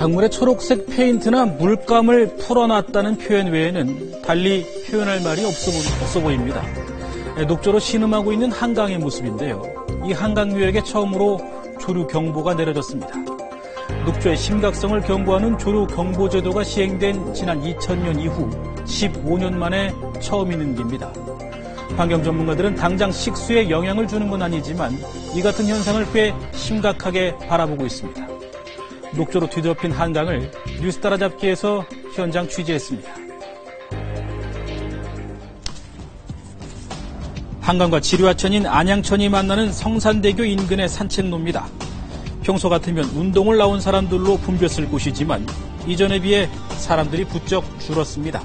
강물에 초록색 페인트나 물감을 풀어놨다는 표현 외에는 달리 표현할 말이 없어 보입니다. 녹조로 신음하고 있는 한강의 모습인데요. 이 한강유역에 처음으로 조류경보가 내려졌습니다. 녹조의 심각성을 경고하는 조류경보제도가 시행된 지난 2000년 이후 15년 만에 처음 있는 일입니다. 환경 전문가들은 당장 식수에 영향을 주는 건 아니지만 이 같은 현상을 꽤 심각하게 바라보고 있습니다. 녹조로 뒤덮인 한강을 뉴스 따라잡기에서 현장 취재했습니다. 한강과 지류하천인 안양천이 만나는 성산대교 인근의 산책로입니다. 평소 같으면 운동을 나온 사람들로 붐볐을 곳이지만 이전에 비해 사람들이 부쩍 줄었습니다.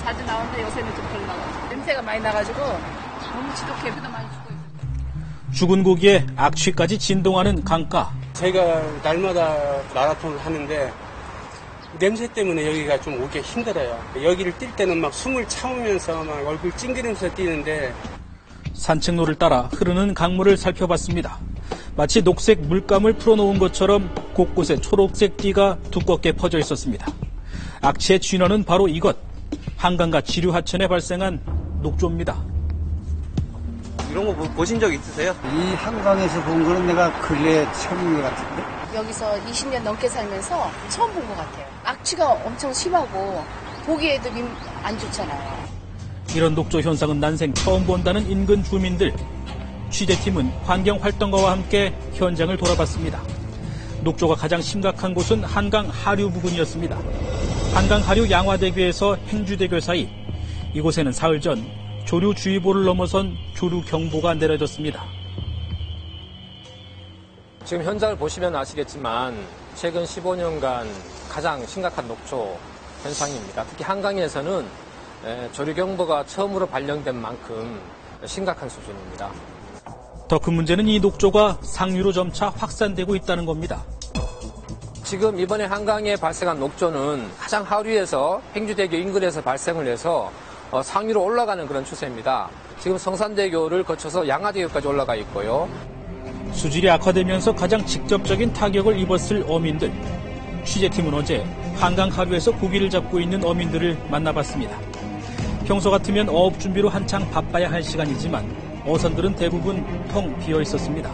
자주 나오는데 요새는 좀 덜 나와요. 냄새가 많이 나가지고 너무 지독해. 비도 많이 죽고 있어요. 죽은 고기에 악취까지 진동하는 강가. 저희가 날마다 마라톤을 하는데 냄새 때문에 여기가 좀 오기 힘들어요. 여기를 뛸 때는 막 숨을 참으면서 막 얼굴 찡그리면서 뛰는데 산책로를 따라 흐르는 강물을 살펴봤습니다. 마치 녹색 물감을 풀어놓은 것처럼 곳곳에 초록색 띠가 두껍게 퍼져 있었습니다. 악취의 진원은 바로 이것. 한강과 지류하천에 발생한 녹조입니다. 이런 거 보신 적 있으세요? 이 한강에서 본 거는 내가 근래에 처음인 것 같은데. 여기서 20년 넘게 살면서 처음 본 것 같아요. 악취가 엄청 심하고 보기에도 안 좋잖아요. 이런 녹조 현상은 난생 처음 본다는 인근 주민들. 취재팀은 환경활동가와 함께 현장을 돌아봤습니다. 녹조가 가장 심각한 곳은 한강 하류 부근이었습니다. 한강 하류 양화대교에서 행주대교 사이. 이곳에는 사흘 전 조류주의보를 넘어선 조류경보가 내려졌습니다. 지금 현장을 보시면 아시겠지만 최근 15년간 가장 심각한 녹조 현상입니다. 특히 한강에서는 조류경보가 처음으로 발령된 만큼 심각한 수준입니다. 더 큰 문제는 이 녹조가 상류로 점차 확산되고 있다는 겁니다. 지금 이번에 한강에 발생한 녹조는 가장 하류에서 행주대교 인근에서 발생을 해서 상류로 올라가는 그런 추세입니다. 지금 성산대교를 거쳐서 양화대교까지 올라가 있고요. 수질이 악화되면서 가장 직접적인 타격을 입었을 어민들. 취재팀은 어제 한강 하류에서 고기를 잡고 있는 어민들을 만나봤습니다. 평소 같으면 어업 준비로 한창 바빠야 할 시간이지만 어선들은 대부분 텅 비어 있었습니다.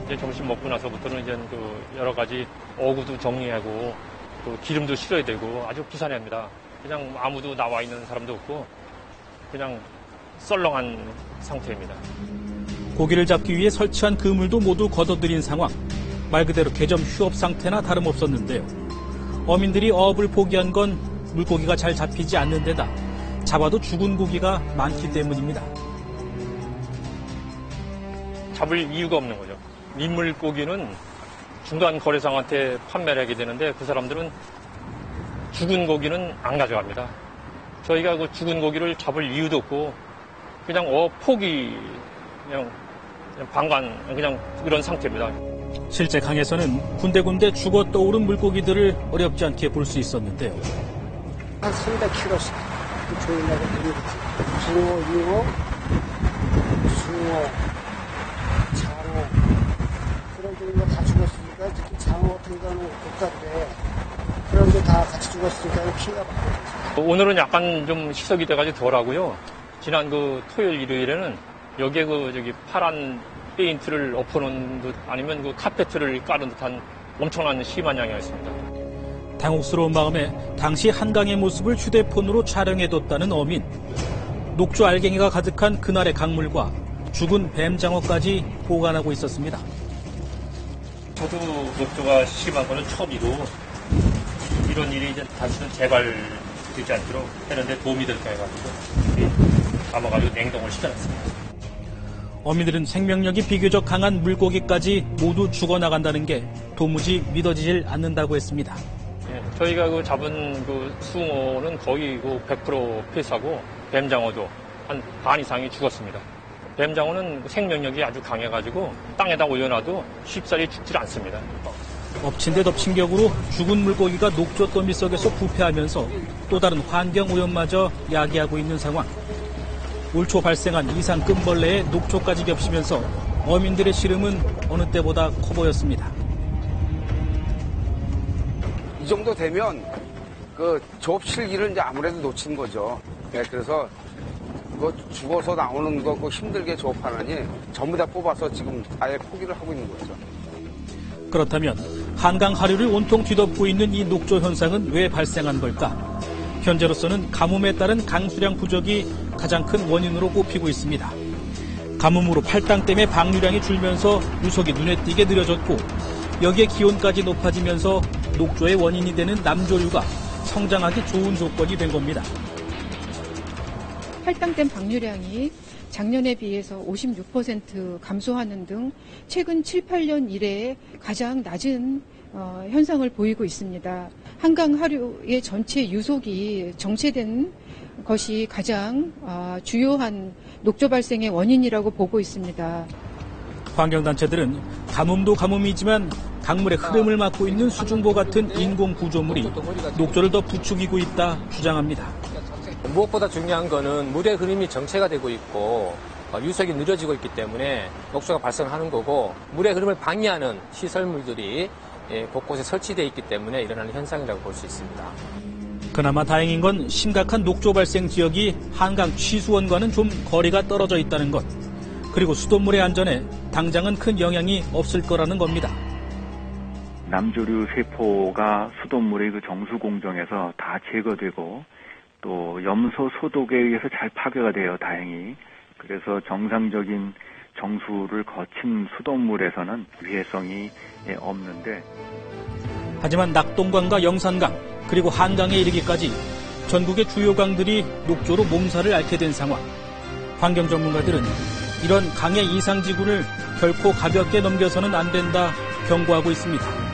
이제 점심 먹고 나서부터는 이제 여러 가지 어구도 정리하고 또 기름도 실어야 되고 아주 부산합니다. 그냥 아무도 나와 있는 사람도 없고 그냥 썰렁한 상태입니다. 고기를 잡기 위해 설치한 그물도 모두 걷어들인 상황. 말 그대로 개점 휴업 상태나 다름없었는데요. 어민들이 어업을 포기한 건 물고기가 잘 잡히지 않는 데다 잡아도 죽은 고기가 많기 때문입니다. 잡을 이유가 없는 거죠. 민물고기는 중간 거래상한테 판매를 하게 되는데 그 사람들은 죽은 고기는 안 가져갑니다. 저희가 그 죽은 고기를 잡을 이유도 없고 그냥 포기, 그냥 방관, 그냥 이런 상태입니다. 실제 강에서는 군데군데 죽어 떠오른 물고기들을 어렵지 않게 볼 수 있었는데요. 한 300kg씩 조인하고 붕어, 잉어, 숭어, 장어 그런 종류가 다 죽었으니까 특히 장어 같은 거는 독자인데 그런 게 다 같이 죽었으니까 피해가 많아요. 오늘은 약간 좀 희석이 돼가지고 덜하고요. 지난 그 토요일, 일요일에는 여기에 파란 페인트를 엎어놓은 듯 아니면 그 카페트를 깔은 듯한 엄청난 심한 양이었습니다. 당혹스러운 마음에 당시 한강의 모습을 휴대폰으로 촬영해뒀다는 어민. 녹조 알갱이가 가득한 그날의 강물과 죽은 뱀장어까지 보관하고 있었습니다. 저도 녹조가 심한 거는 처음이고 이런 일이 이제 다시는 재발되지 않도록 하는데 도움이 될까 해가지고 담아가지고 냉동을 시켜놨습니다. 어민들은 생명력이 비교적 강한 물고기까지 모두 죽어나간다는 게 도무지 믿어지질 않는다고 했습니다. 저희가 그 잡은 그 숭어는 거의 100% 폐사고 뱀장어도 한 반 이상이 죽었습니다. 뱀장어는 생명력이 아주 강해가지고 땅에다 올려놔도 쉽사리 죽질 않습니다. 엎친 데 덮친 격으로 죽은 물고기가 녹조 더미 속에서 부패하면서 또 다른 환경 오염마저 야기하고 있는 상황. 올 초 발생한 이상급벌레의 녹조까지 겹치면서 어민들의 시름은 어느 때보다 커 보였습니다. 이 정도 되면 그 조업실 일을 이제 아무래도 놓친 거죠. 네, 그래서 그거 죽어서 나오는 거 그 힘들게 조업하느니 전부 다 뽑아서 지금 아예 포기를 하고 있는 거죠. 그렇다면 한강 하류를 온통 뒤덮고 있는 이 녹조 현상은 왜 발생한 걸까? 현재로서는 가뭄에 따른 강수량 부족이 가장 큰 원인으로 꼽히고 있습니다. 가뭄으로 팔당댐의 방류량이 줄면서 유속이 눈에 띄게 느려졌고 여기에 기온까지 높아지면서 녹조의 원인이 되는 남조류가 성장하기 좋은 조건이 된 겁니다. 팔당댐 방류량이 작년에 비해서 56% 감소하는 등 최근 7, 8년 이래에 가장 낮은 현상을 보이고 있습니다. 한강 하류의 전체 유속이 정체된 것이 가장 주요한 녹조 발생의 원인이라고 보고 있습니다. 환경단체들은 가뭄도 가뭄이지만 강물의 흐름을 막고 있는 수중보 같은 인공 구조물이 녹조를 더 부추기고 있다 주장합니다. 무엇보다 중요한 거는 물의 흐름이 정체가 되고 있고 유속이 느려지고 있기 때문에 녹조가 발생하는 거고 물의 흐름을 방해하는 시설물들이 곳곳에 설치되어 있기 때문에 일어나는 현상이라고 볼 수 있습니다. 그나마 다행인 건 심각한 녹조 발생 지역이 한강 취수원과는 좀 거리가 떨어져 있다는 것. 그리고 수돗물의 안전에 당장은 큰 영향이 없을 거라는 겁니다. 남조류 세포가 수돗물의 그 정수 공정에서 다 제거되고 또 염소 소독에 의해서 잘 파괴가 돼요, 다행히. 그래서 정상적인 정수를 거친 수돗물에서는 위해성이 없는데. 하지만 낙동강과 영산강 그리고 한강에 이르기까지 전국의 주요 강들이 녹조로 몸살을 앓게 된 상황. 환경 전문가들은 이런 강의 이상지구를 결코 가볍게 넘겨서는 안 된다 경고하고 있습니다.